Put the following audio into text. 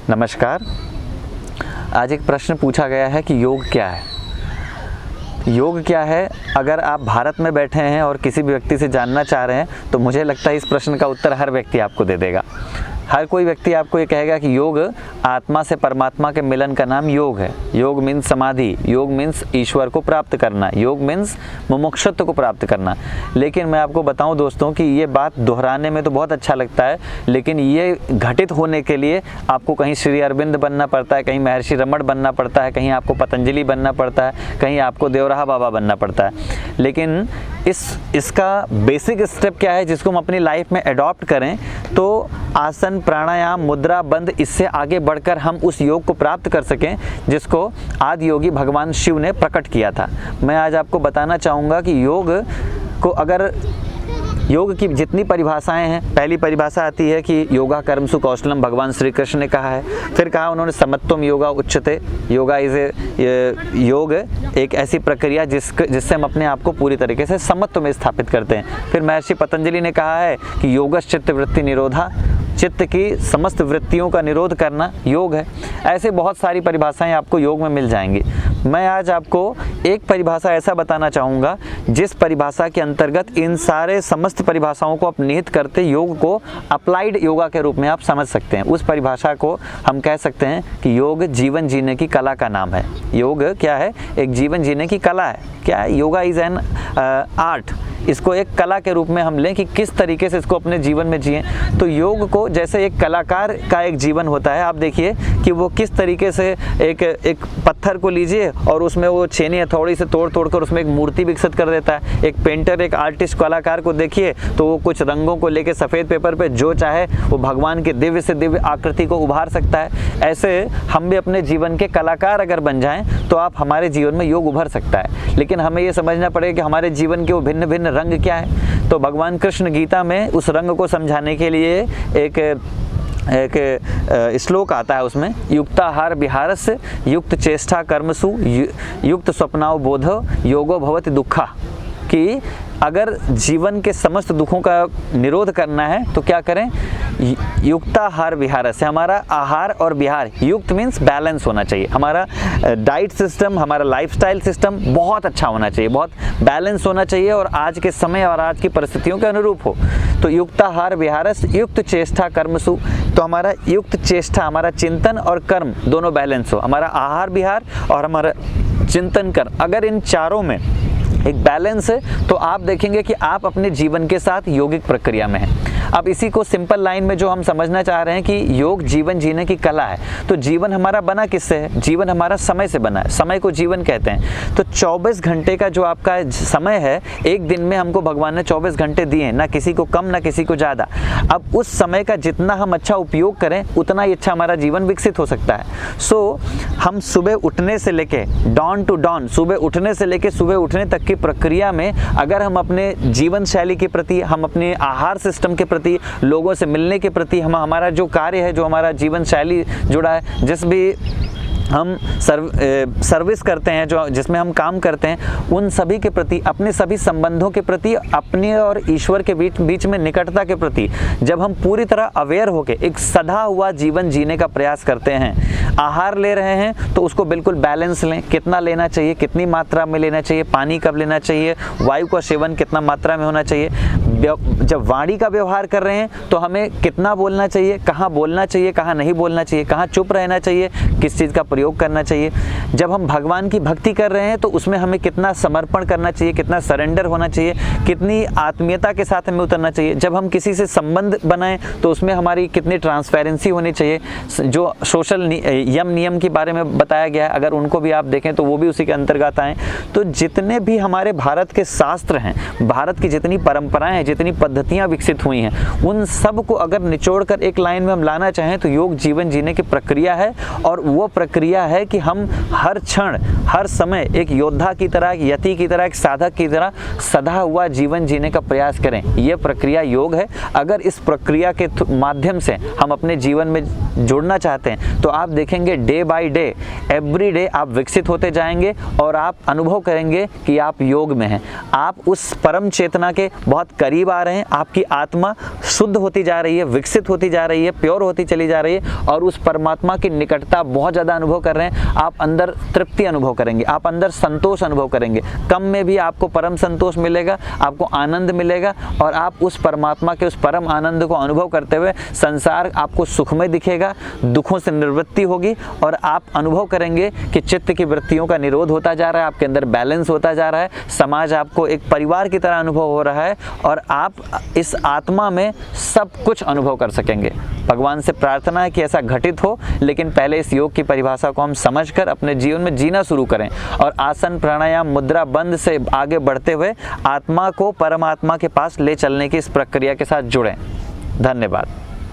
नमस्कार। आज एक प्रश्न पूछा गया है कि योग क्या है। योग क्या है? अगर आप भारत में बैठे हैं और किसी भी व्यक्ति से जानना चाह रहे हैं तो मुझे लगता है इस प्रश्न का उत्तर हर व्यक्ति आपको दे देगा। हर कोई व्यक्ति आपको ये कहेगा कि योग आत्मा से परमात्मा के मिलन का नाम योग है। योग मीन्स समाधि, योग मीन्स ईश्वर को प्राप्त करना, योग मीन्स मुमुक्षुत्व को प्राप्त करना। लेकिन मैं आपको बताऊं दोस्तों कि ये बात दोहराने में तो बहुत अच्छा लगता है, लेकिन ये घटित होने के लिए आपको कहीं श्री अरविंद बनना पड़ता है, कहीं महर्षि रमण बनना पड़ता है, कहीं आपको पतंजलि बनना पड़ता है, कहीं आपको देवराहा बाबा बनना पड़ता है। लेकिन इसका बेसिक स्टेप क्या है जिसको हम अपनी लाइफ में अडॉप्ट करें तो आसन, प्राणायाम, मुद्रा, बंध, इससे आगे बढ़कर हम उस योग को प्राप्त कर सकें जिसको आदि योगी भगवान शिव ने प्रकट किया था। मैं आज आपको बताना चाहूँगा कि योग की जितनी परिभाषाएं हैं, पहली परिभाषा आती है कि योगा कर्मसु कौशलम, भगवान श्री कृष्ण ने कहा है। फिर कहा उन्होंने समत्वम योगा उच्यते, योगा योग एक ऐसी प्रक्रिया जिससे हम अपने आप को पूरी तरीके से समत्व में स्थापित करते हैं। फिर महर्षि पतंजलि ने कहा है कि योगश्चित्त वृत्ति निरोधा, चित्त की समस्त वृत्तियों का निरोध करना योग है। ऐसे बहुत सारी परिभाषाएं आपको योग में मिल जाएंगी। मैं आज आपको एक परिभाषा ऐसा बताना चाहूँगा जिस परिभाषा के अंतर्गत इन सारे समस्त परिभाषाओं को आप निहित करते योग को अप्लाइड योगा के रूप में आप समझ सकते हैं। उस परिभाषा को हम कह सकते हैं कि योग जीवन जीने की कला का नाम है। योग क्या है? एक जीवन जीने की कला है। क्या है? Yoga is an art. इसको एक कला के रूप में हम लें कि किस तरीके से इसको अपने जीवन में जिएं। तो योग को जैसे एक कलाकार का एक जीवन होता है, आप देखिए कि वो किस तरीके से एक पत्थर को लीजिए और उसमें वो छेनी हथौड़ी से तोड़ कर उसमें एक मूर्ति विकसित कर देता है। एक पेंटर, एक आर्टिस्ट, कलाकार को देखिए तो वो कुछ रंगों को लेकर सफ़ेद पेपर पे जो चाहे वो भगवान के दिव्य से दिव्य आकृति को उभार सकता है। ऐसे हम भी अपने जीवन के कलाकार अगर बन जाएं तो आप हमारे जीवन में योग उभर सकता है। लेकिन हमें ये समझना पड़ेगा कि हमारे जीवन के वो भिन्न भिन्न रंग क्या है। तो भगवान कृष्ण गीता में उस रंग को समझाने के लिए एक श्लोक आता है। उसमें युक्ताहार विहारस्य युक्त चेष्टा कर्मसु युक्त स्वप्नाव बोध योगो भवति दुःखा, कि अगर जीवन के समस्त दुखों का निरोध करना है तो क्या करें? युक्ताहार विहार से, हमारा आहार और विहार, युक्त मीन्स बैलेंस होना चाहिए। हमारा डाइट सिस्टम, हमारा लाइफस्टाइल सिस्टम बहुत अच्छा होना चाहिए, बहुत बैलेंस होना चाहिए और आज के समय और आज की परिस्थितियों के अनुरूप हो। तो युक्ताहार विहारस युक्त चेष्टा कर्मसु, तो हमारा युक्त चेष्टा, हमारा चिंतन और कर्म दोनों बैलेंस हो। हमारा आहार विहार और हमारा चिंतन कर्म, अगर इन चारों में एक बैलेंस है तो आप देखेंगे कि आप अपने जीवन के साथ योगिक प्रक्रिया में हैं। अब इसी को सिंपल लाइन में जो हम समझना चाह रहे हैं कि योग जीवन जीने की कला है। तो जीवन हमारा बना किससे है? जीवन हमारा समय से बना है। समय को जीवन कहते हैं। तो 24 घंटे का जो आपका समय है, एक दिन में हमको भगवान ने 24 घंटे दिए हैं, ना किसी को कम ना किसी को ज़्यादा। अब उस समय का जितना हम अच्छा उपयोग करें उतना ही अच्छा हमारा जीवन विकसित हो सकता है। सो हम सुबह उठने से लेके डॉन टू डॉन, सुबह उठने से लेके सुबह उठने तक की प्रक्रिया में अगर हम अपने जीवन शैली के प्रति, हम अपने आहार सिस्टम के प्रति, लोगों से मिलने के प्रति, हमारा जो कार्य है, जो हमारा जीवन शैली जुड़ा है, जिस भी हम सर्विस करते हैं, जो जिसमें हम काम करते हैं, उन सभी के प्रति, अपने सभी संबंधों के प्रति, अपने और ईश्वर के बीच में निकटता के प्रति जब हम पूरी तरह अवेयर होकर एक सधा हुआ जीवन जीने का प्रयास करते हैं, आहार ले रहे हैं तो उसको बिल्कुल बैलेंस लें। कितना लेना चाहिए, कितनी मात्रा में लेना चाहिए, पानी कब लेना चाहिए, वायु का सेवन कितना मात्रा में होना चाहिए। जब वाणी का व्यवहार कर रहे हैं तो हमें कितना बोलना चाहिए, कहाँ बोलना चाहिए, कहाँ नहीं बोलना चाहिए, कहाँ चुप रहना चाहिए, किस चीज़ का प्रयोग करना चाहिए। जब हम भगवान की भक्ति कर रहे हैं तो उसमें हमें कितना समर्पण करना चाहिए, कितना सरेंडर होना चाहिए, कितनी आत्मीयता के साथ हमें उतरना चाहिए। जब हम किसी से संबंध बनाएं तो उसमें हमारी कितनी ट्रांसपेरेंसी होनी चाहिए। जो सोशल नियम के बारे में बताया गया है, अगर उनको भी आप देखें तो वो भी उसी के अंतर्गत आएँ। तो जितने भी हमारे भारत के शास्त्र हैं, भारत की जितनी परंपराएं हैं, जितनी पद्धतियां विकसित हुई हैं, उन सब को अगर निचोड़कर एक लाइन में हम लाना चाहें तो योग जीवन जीने की प्रक्रिया है। और वो प्रक्रिया है कि हम हर क्षण, हर समय एक योद्धा की तरह, एक यति की तरह, एक साधक की तरह सदा हुआ जीवन जीने का प्रयास करें। ये प्रक्रिया योग है। अगर इस प्रक्रिया के माध्यम से हम अपने जीवन में जुड़ना चाहते हैं तो आप देखेंगे day by day, every day आप विकसित होते जाएंगे और आप अनुभव करेंगे कि आप योग में हैं। आप उस परम चेतना के बहुत करीब करीब आ रहे हैं, आपकी आत्मा शुद्ध होती जा रही है, विकसित होती जा रही है, प्योर होती चली जा रही है और उस परमात्मा की निकटता बहुत ज़्यादा अनुभव कर रहे हैं। आप अंदर तृप्ति अनुभव करेंगे, आप अंदर संतोष अनुभव करेंगे, कम में भी आपको परम संतोष मिलेगा, आपको आनंद मिलेगा और आप उस परमात्मा के उस परम आनंद को अनुभव करते हुए संसार आपको सुखमय दिखेगा, दुखों से निवृत्ति होगी और आप अनुभव करेंगे कि चित्त की वृत्तियों का निरोध होता जा रहा है, आपके अंदर बैलेंस होता जा रहा है, समाज आपको एक परिवार की तरह अनुभव हो रहा है और आप इस आत्मा में सब कुछ अनुभव कर सकेंगे। भगवान से प्रार्थना है कि ऐसा घटित हो, लेकिन पहले इस योग की परिभाषा को हम समझकर अपने जीवन में जीना शुरू करें और आसन, प्राणायाम, मुद्रा बंद से आगे बढ़ते हुए आत्मा को परमात्मा के पास ले चलने की इस प्रक्रिया के साथ जुड़ें। धन्यवाद।